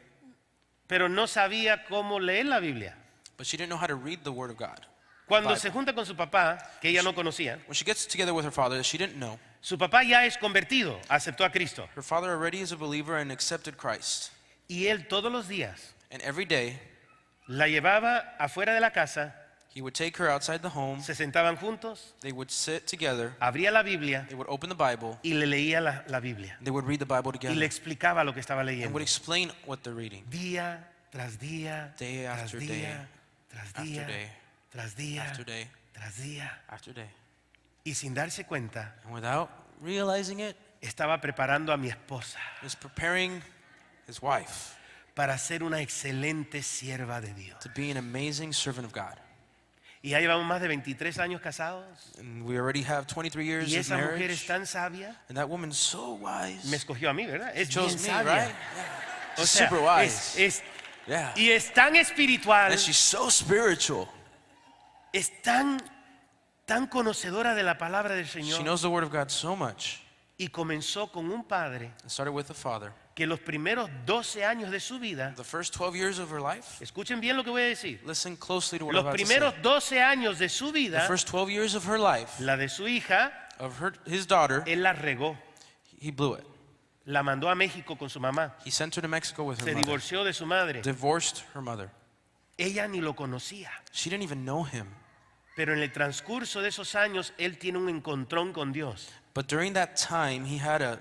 pero no sabía cómo leer la Biblia. but she didn't know how to read the Word of God. Cuando Bible. se junta con su papá, que ella no conocía, When she gets together with her father that she didn't know, su papá ya es convertido, aceptó a Cristo. her father already is a believer and accepted Christ. Y él todos los días And every day, la llevaba afuera de la casa, he would take her outside the home. se sentaban juntos, They would sit together. abría la Biblia They would open the Bible. y le leía la Biblia. They would read the Bible Y together le explicaba lo que estaba and leyendo. would explain what they're reading. Día tras día, Day tras after día, day, tras after día, day, tras día, after day, tras día. after day. Y sin darse cuenta, And without realizing it, estaba preparando a mi esposa he was preparing his wife para ser una excelente sierva de Dios. to be an amazing servant of God. Y ya llevamos más de 23 años casados. And we already have 23 years Y of esa mujer marriage. es tan sabia. And that woman's so wise. Me escogió a mí, ¿verdad? Es Chose bien me, sabia. right? Yeah. O She's sea, super wise. Yeah. Y es tan espiritual, And she's so spiritual. es tan tan conocedora de la palabra del She Señor knows the Word of God so much. y comenzó con un padre It started with a father. que los primeros 12 años de su vida, The first 12 years of her life, escuchen bien lo que voy a decir, listen closely to what los I'm about to say. primeros 12 años de su The vida, first 12 years of her life, la de su hija, his daughter, él la regó, he blew it. la mandó a México con su mamá, He sent her to Mexico with her se mother. divorció de su madre. Divorced her mother. Ella ni lo conocía, She didn't even know him. pero en el transcurso de esos años él tiene un encontrón con Dios But during that time, he had an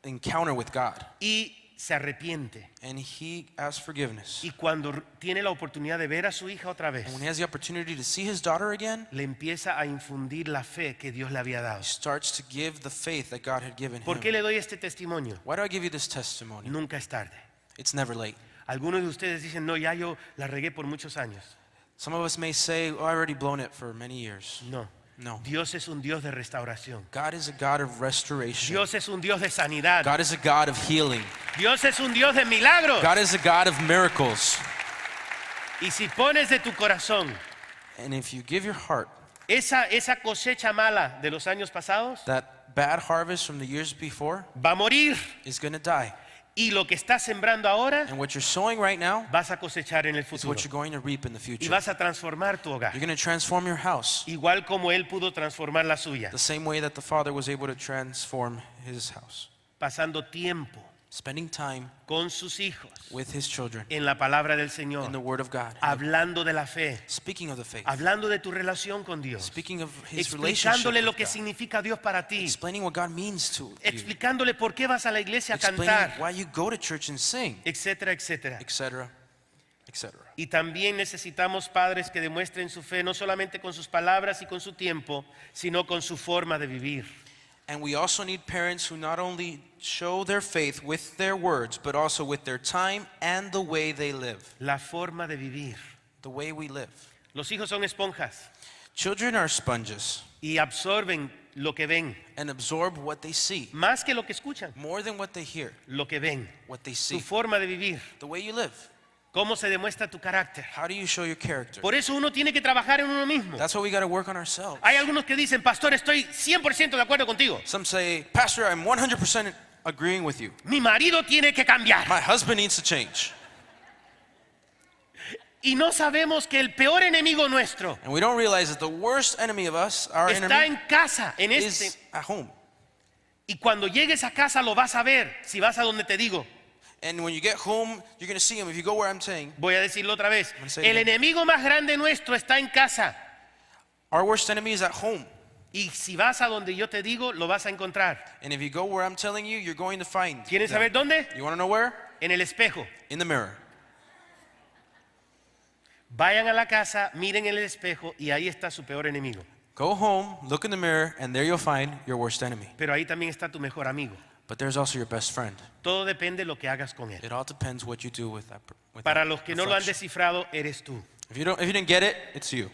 encounter with God. y se arrepiente. And he asked forgiveness. Y cuando tiene la oportunidad de ver a su hija otra vez, And when he has the opportunity to see his daughter again, le empieza a infundir la fe que Dios le había dado. he starts to give the faith that God had given ¿Por qué him. le doy este testimonio? Why do I give you this testimony? Nunca es tarde. It's never late. Algunos de ustedes dicen, no, ya yo la regué por muchos años. Some of us may say, oh, I've already blown it for many years. No, No. Dios es un Dios de restauración. God is a God of restoration. Dios es un Dios de sanidad. God is a God of healing. Dios es un Dios de milagros. God is a God of miracles. Y si pones de tu corazón And if you give your heart, esa cosecha mala de los años pasados, that bad harvest from the years before va a morir. is going to die. Y lo que estás sembrando ahora, And what you're sowing right now vas a cosechar en el is futuro. what you're going to reap in the Y future. vas a transformar tu hogar. You're going to transform your house Igual como Él pudo transformar la suya. the same way that the Father was able to transform his house. Pasando tiempo Spending time con sus hijos with his children en la palabra del in the Señor. Word of God. Hablando de la fe. Speaking of the faith. Hablando de tu relación con Dios. Speaking of his relationship Explicándole lo with que God. significa Dios para ti. Explaining what God means to you. Explicándole por qué vas a la iglesia a Explaining cantar. why you go to church and sing, Etcétera, etcétera. etc., etc. Y también necesitamos padres que demuestren su fe no solamente con sus palabras y con su tiempo, sino con su forma de vivir. And we also need parents who not only show their faith with their words, but also with their time and the way they live. La forma de vivir. The way we live. Los hijos son esponjas Children are sponges y absorben lo que ven, and absorb what they see más que lo que escuchan, more than what they hear, lo que ven. what they Tu see. forma de vivir, The way you live. cómo se demuestra tu carácter. How do you show your character? Por eso uno tiene que trabajar en uno mismo. That's why we got to work on ourselves. Hay algunos que dicen, pastor, estoy 100% de acuerdo contigo. Some say, Pastor, I'm 100% agreeing with you. Mi marido tiene que cambiar. My husband needs to change. Y no sabemos que el peor enemigo nuestro And we don't realize that the worst enemy of us, our está enemy, en casa, en is este. at home. Y cuando llegues a casa lo vas a ver, si vas a donde te digo. And when you get home, you're going to see him. If you go where I'm saying, Voy a decirlo otra vez. gonna say it El again. enemigo más grande nuestro está en casa. our worst enemy is at home. Y si vas a donde yo te digo, lo vas a encontrar. And if you go where I'm telling you, you're going to find ¿Quieren them. saber dónde? You want to know where? En el espejo. In the mirror. Vayan a la casa, miren en el espejo y ahí está su peor enemigo. Go home, look in the mirror, and there you'll find your worst enemy. Pero ahí también está tu mejor amigo. But there's also your best friend. Todo depende de lo que hagas con él. It all depends what you do with that. Para that los que no lo han reflection. descifrado, eres tú. If you didn't get it, it's you.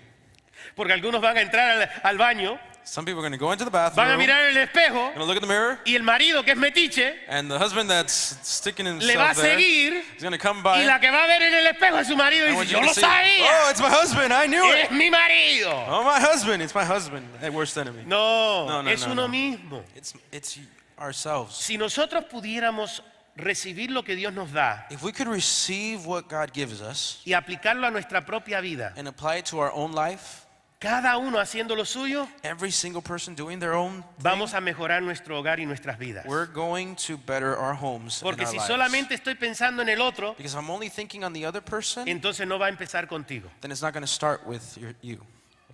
Porque algunos van a entrar al baño, Some people are going to go into the van a bathroom, mirar el espejo going to look in the mirror, y el marido que es metiche and the husband that's sticking le va a himself there seguir is going to come by. y la que va a ver en el espejo es su marido y and dice, what yo you're lo gonna say, sabía, oh, it's my husband. I knew it. es mi marido. Oh, my husband. It's my husband. That worst enemy. No, No, es no, uno no. mismo. It's ourselves. Si nosotros pudiéramos recibir lo que Dios nos da If we could receive what God gives us y aplicarlo a nuestra propia vida, and apply it to our own life, cada uno haciendo lo suyo, every single person doing their own thing, vamos a mejorar nuestro hogar y nuestras vidas. we're going to better our homes and Porque our si lives. solamente estoy pensando en el otro, Because if I'm only thinking on the other person, entonces no va a empezar contigo. then it's not going to start with you.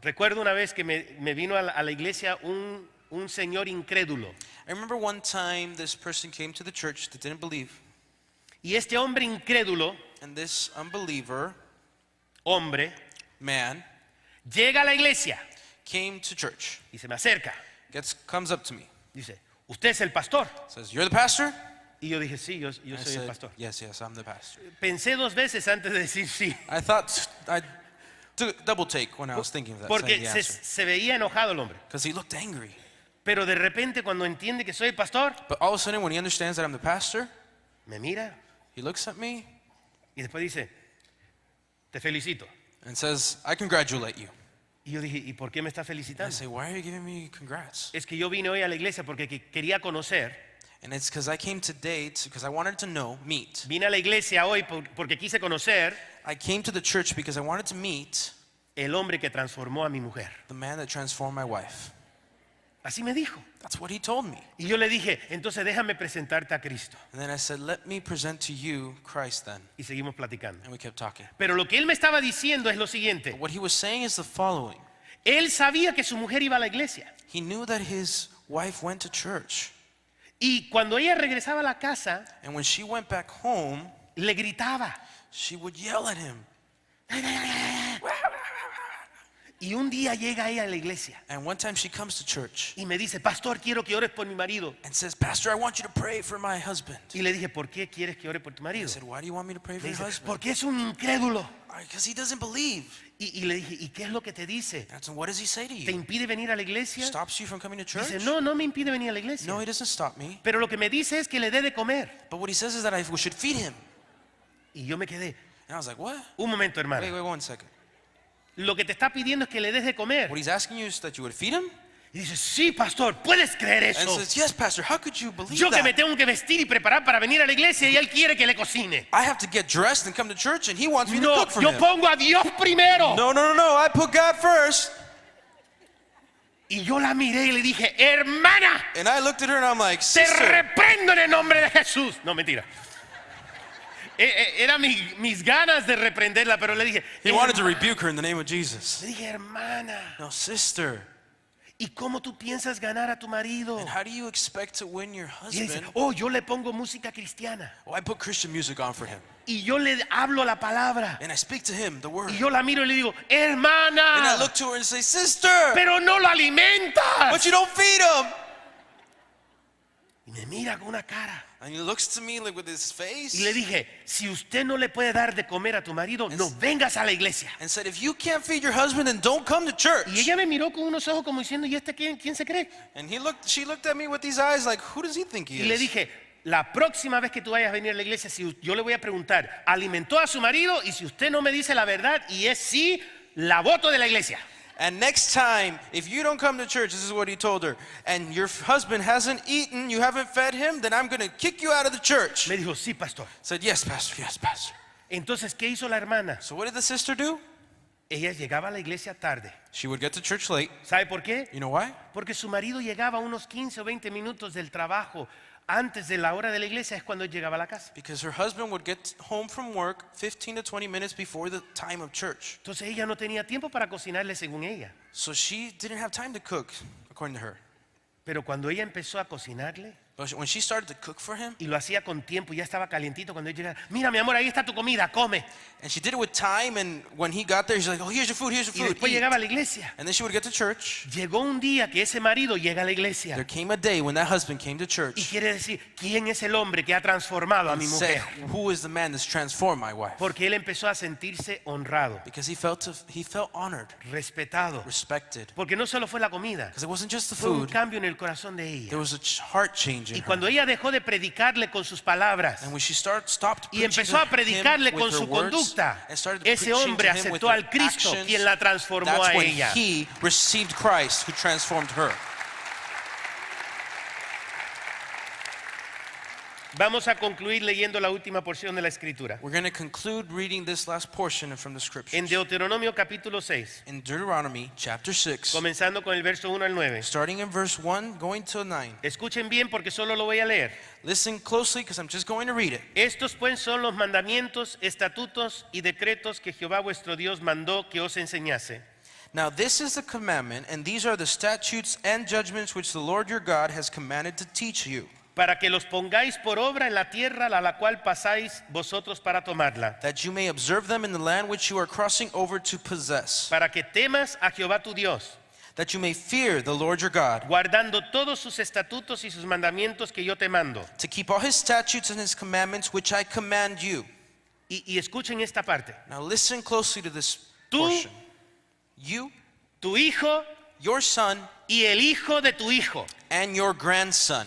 Recuerdo una vez que me vino a la iglesia un señor incrédulo. I remember one time this person came to the church that didn't believe, Y este hombre incrédulo, and this unbeliever hombre, man llega a la iglesia came to church, y se me acerca. comes up to me, Dice, ¿usted es el pastor? says, "You're the pastor?" Y yo dije, sí, yo I soy el said, pastor. yes, I'm the pastor. Pensé dos veces antes de decir sí, I thought I took a double take when I was thinking of that, porque saying the se, answer. se veía enojado el hombre. Because he looked angry. Pero de repente cuando entiende que soy el pastor, But all of a sudden, when he understands that I'm the pastor, me mira he looks at me y después dice, te felicito. and says, "I congratulate you." Y yo dije, ¿y por qué me está And I felicitando? say, why are you giving me congrats? Es que yo vine hoy a la iglesia porque quería conocer. And it's because I came today because I wanted to meet. Vine a la iglesia hoy porque quise conocer I came to the church because I wanted to meet el hombre que transformó a mi mujer. the man that transformed my wife. Así me dijo. That's what he told me. Y yo le dije, entonces déjame presentarte a Cristo. And then I said, let me present to you Christ then. Y seguimos platicando. And we kept talking. Pero lo que él me estaba diciendo es lo siguiente. But what he was saying is the following. Él sabía que su mujer iba a la iglesia. He knew that his wife went to church. Y cuando ella regresaba a la casa, And when she went back home, le gritaba. she would yell at him. Y un día llega ella a la iglesia And one time she comes to church y me dice, pastor, quiero que ores por mi marido. and says, Pastor, I want you to pray for my husband. Y le dije, ¿por qué quieres que ore por tu I marido? said, why do you want me to pray for Me your dice, husband? porque es un incrédulo. Because he doesn't believe. Y le dije, ¿y qué es lo que te dice? And so what does he say to ¿Te you? impide venir a la iglesia? Stops you from coming to church? Dice, no, no me impide venir a la iglesia. No, he doesn't stop me. Pero lo que me dice es que le dé de comer. But what he says is that we should feed him. Y yo me quedé, And I was like, what? un momento, hermano. Wait, 1 second. Lo que te está pidiendo es que le des de comer. What he's asking you is that you would feed him? Y dice, sí, pastor, ¿puedes creer And eso? says, yes, Pastor, how could you believe Yo que me that? tengo que vestir y preparar para venir a la iglesia y él quiere que le cocine. I have to get dressed and come to church and he wants me to No, cook for yo him. pongo a Dios primero. No, I put God first. Y yo la miré y le dije, hermana, And I looked at her and I'm like, te sister. reprendo en el nombre de Jesús. No, mentira. Era mis ganas de reprenderla, pero le dije, He wanted to rebuke her in the name of Jesus. le dije, hermana, No, sister. ¿y cómo tú piensas ganar a tu marido? And how do you expect to win your Y dice, husband? oh, yo le pongo música cristiana. Oh, I put Christian music on for him. Y yo le hablo la palabra. And I speak to him the word. Y yo la miro y le digo, And I hermana, look to her and say, sister, pero no lo alimentas. but you don't feed him. Y me mira con una cara. And he looks to me like with his face Y le dije, si usted no le puede dar de comer a tu marido, no vengas a la iglesia. and said, if you can't feed your husband, then don't come to church. Y ella me miró con unos ojos como diciendo, ¿y este quién se cree? And she looked at me with these eyes like, who does he think he Y le is? dije, la próxima vez que tú vayas a venir a la iglesia, yo le voy a preguntar, ¿alimentó a su marido? Y si usted no me dice la verdad y es sí, la voto de la iglesia. And next time, if you don't come to church, this is what he told her, and your husband hasn't eaten, you haven't fed him, then I'm going to kick you out of the church. Me dijo, sí, pastor. Said, yes, Pastor, yes, Pastor. Entonces, ¿qué hizo la hermana? So what did the sister do? Ella llegaba a la iglesia tarde. She would get to church late. ¿Sabe por qué? You know why? Porque su marido llegaba unos 15 o 20 minutos del trabajo. Antes de la hora de la iglesia es cuando él llegaba a la casa. Because her husband would get home from work 15 to 20 minutes before the time of church. Entonces ella no tenía tiempo para cocinarle según ella. So she didn't have time to cook, according to her. Pero cuando ella empezó a cocinarle But when she started to cook for him, y lo hacía con tiempo, ya estaba calientito cuando él llegaba. Mira, mi amor, ahí está tu comida, come. and she did it with time, and when he got there, she's like, oh, here's your food, Y después eat. llegaba a la iglesia. And then she would get to church. Llegó un día que ese marido llega a la There iglesia. came a day when that husband came to Y church quiere decir, ¿quién es el hombre que ha transformado a and mi said, mujer? who is the man that's transformed my wife? Porque él empezó a sentirse honrado, Because he felt honored, respetado. respected. Porque no solo fue la comida, Because it wasn't just the fue un food, cambio en el corazón de there ella. was a heart change in Y her. cuando ella dejó de predicarle con sus palabras And when she stopped y preaching empezó a to predicarle him con with her su words conducta, and started ese preaching hombre to him with aceptó her al Cristo, actions, quien la transformó that's a when ella. he received Christ, who transformed her. Vamos a concluir leyendo la última porción de la escritura. We're going to conclude reading this last portion from the scriptures. En Deuteronomio capítulo 6, In Deuteronomy chapter 6, comenzando con el verso 1 al 9. starting in verse 1, going to 9. Escuchen bien porque solo lo voy a leer. Listen closely because I'm just going to read it. Estos pues son los mandamientos, estatutos y decretos que Jehová vuestro Dios mandó que os enseñase. Now this is the commandment, and these are the statutes and judgments which the Lord your God has commanded to teach you, Para que los pongáis por obra en la tierra a la cual pasáis vosotros para tomarla. that you may observe them in the land which you are crossing over to possess, Para que temas a Jehová tu Dios, that you may fear the Lord your God, guardando todos sus estatutos y sus mandamientos que yo te mando. to keep all his statutes and his commandments which I command you. Y escuchen esta parte. Now listen closely to this Tú, portion. You, tu hijo your son, y el hijo de tu hijo. and your grandson.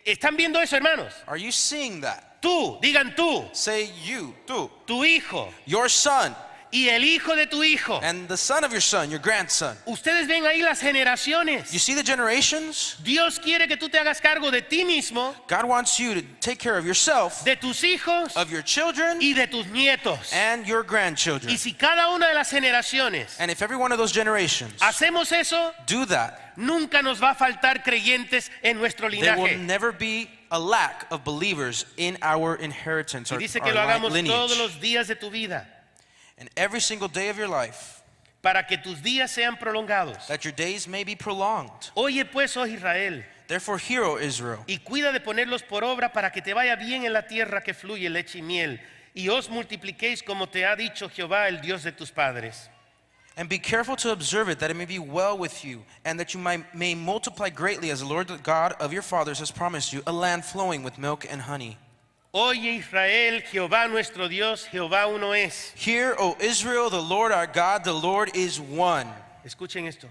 ¿Están viendo eso, hermanos? Are you seeing that? Tú, digan tú, Say you, tú, tu hijo your son, y el hijo de tu hijo. and the son of your son, your grandson. Ustedes ven ahí las generaciones. You see the generations? Dios quiere que tú te hagas cargo de ti mismo, God wants you to take care of yourself, de tus hijos of your children, y de tus nietos. and your grandchildren. Y si cada una de las generaciones And if every one of those generations hacemos eso, do that, nunca nos va a faltar creyentes en nuestro there will linaje. never be a lack of believers in our inheritance Y or dice que our lo hagamos lineage. todos los días de tu vida, And every single day of your life, para que tus días sean prolongados. that your days may be prolonged. Oye pues, oh Israel, Therefore, hear, O Israel, y cuida de ponerlos por obra para que te vaya bien en la tierra que fluye leche y miel, y os multipliquéis como te ha dicho Jehová, el Dios de tus padres. and be careful to observe it, that it may be well with you, and that you may multiply greatly, as the Lord God of your fathers has promised you, a land flowing with milk and honey. Oye Israel, Jehová nuestro Dios, Jehová uno es. Hear, O Israel, the Lord our God, the Lord is one. Escuchen esto.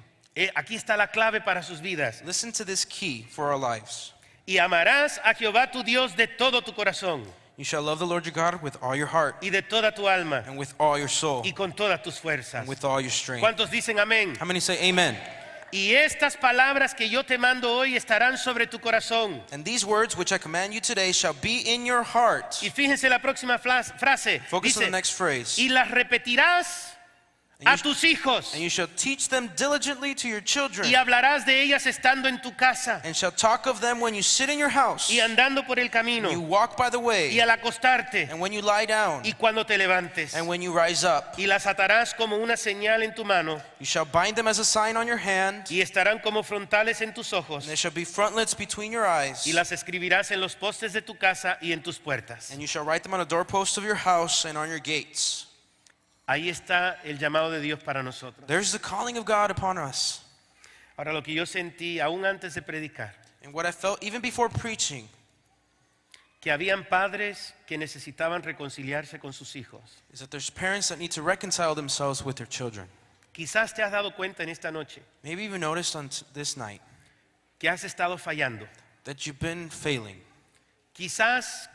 Aquí está la clave para sus vidas. Listen to this key for our lives. Y amarás a Jehová tu Dios de todo tu corazón, You shall love the Lord your God with all your heart, y de toda tu alma, and with all your soul, y con todas tus fuerzas. and with all your strength. ¿Cuántos dicen amén? How many say amen? Y estas palabras que yo te mando hoy estarán sobre tu corazón. And these words which I command you today shall be in your heart. Y fíjense la próxima frase. Focus on Dice, the next phrase. y las repetirás And a you, tus hijos, and you shall teach them diligently to your children, y hablarás de ellas estando en tu casa, and shall talk of them when you sit in your house, y andando por el camino, you walk by the way, y al acostarte, and when you lie down, y cuando te levantes. and when you rise up. Y las atarás como una señal en tu mano, You shall bind them as a sign on your hand, y estarán como frontales en tus ojos, and they shall be frontlets between your eyes. y las escribirás en los postes de tu casa y en tus puertas. And you shall write them on the doorposts of your house and on your gates. Ahí está el llamado de Dios para nosotros. There's the calling of God upon us. Ahora, lo que yo sentí aún antes de predicar, And what I felt even before preaching que habían padres que necesitaban reconciliarse con sus hijos. is that there's parents that need to reconcile themselves with their children. Quizás te has dado cuenta en esta noche Maybe you've noticed on this night que has estado fallando. that you've been failing. Quizás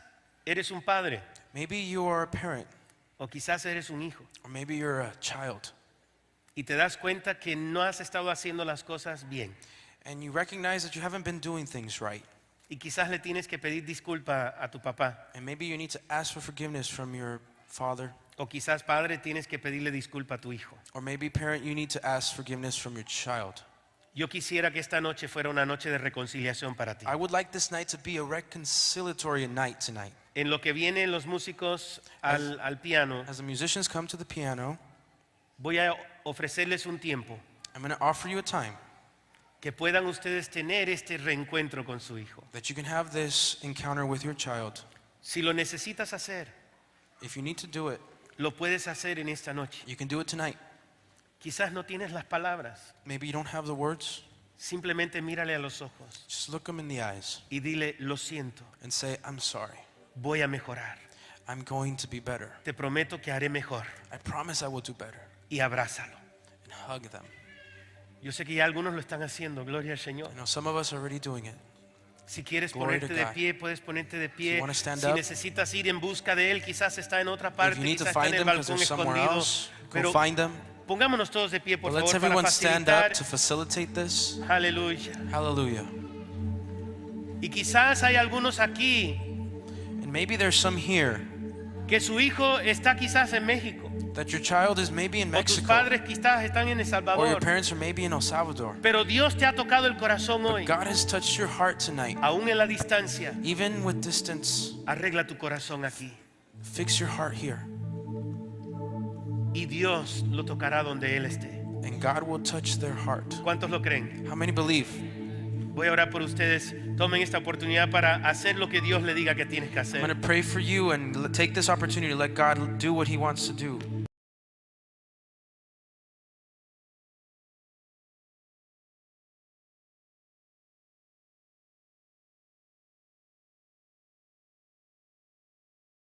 eres un padre, Maybe you are a parent, o quizás eres un hijo, or maybe you're a child, y te das cuenta que no has estado haciendo las cosas bien. and you recognize that you haven't been doing things right. Y quizás le tienes que pedir disculpa a tu papá, And maybe you need to ask for forgiveness from your father, o quizás padre tienes que pedirle disculpa a tu hijo. or maybe parent, you need to ask forgiveness from your child. Yo quisiera que esta noche fuera una noche de reconciliación para ti. I would like this night to be a reconciliatory night tonight. En lo que vienen los músicos al piano, As the musicians come to the piano, voy a ofrecerles un tiempo I'm going to offer you a time que puedan ustedes tener este reencuentro con su hijo. that you can have this encounter with your child. Si lo necesitas hacer, If you need to do it, lo puedes hacer en esta noche. you can do it tonight. Quizás no tienes las palabras, Maybe you don't have the words. simplemente mírale a los ojos Just look them in the eyes y dile, lo siento, and say, I'm sorry. voy a mejorar. I'm going to be better. Te prometo que haré mejor. I promise I will do better. Y abrázalo. And hug them. Yo sé que ya algunos lo están haciendo, gloria al Señor. I know some of us are already doing it. Si quieres Glory ponerte to de God. pie, puedes ponerte de you pie. wanna stand Si up, necesitas ir en busca de Él, quizás está en otra If parte, you need to quizás está find en el them because balcón they're somewhere escondido. else, go Pero find them. pongámonos todos de pie, por But let's favor, para everyone stand facilitar. up to facilitate this. Aleluya. Hallelujah. Y quizás hay algunos aquí And maybe there's some here que su hijo está quizás en México, that your child is maybe in o tus Mexico, padres quizás están en El or your Salvador. parents are maybe in El Salvador. Pero Dios te ha tocado el corazón hoy, But God has touched your heart tonight. aún en la distancia. Even with distance, Arregla tu corazón aquí fix your heart here. y Dios lo tocará donde Él esté. And God will touch their heart. ¿Cuántos lo creen? How many believe? Voy a orar por ustedes. Tomen esta oportunidad para hacer lo que Dios le diga que tienes que I'm going hacer. to pray for you and take this opportunity to let God do what He wants to do.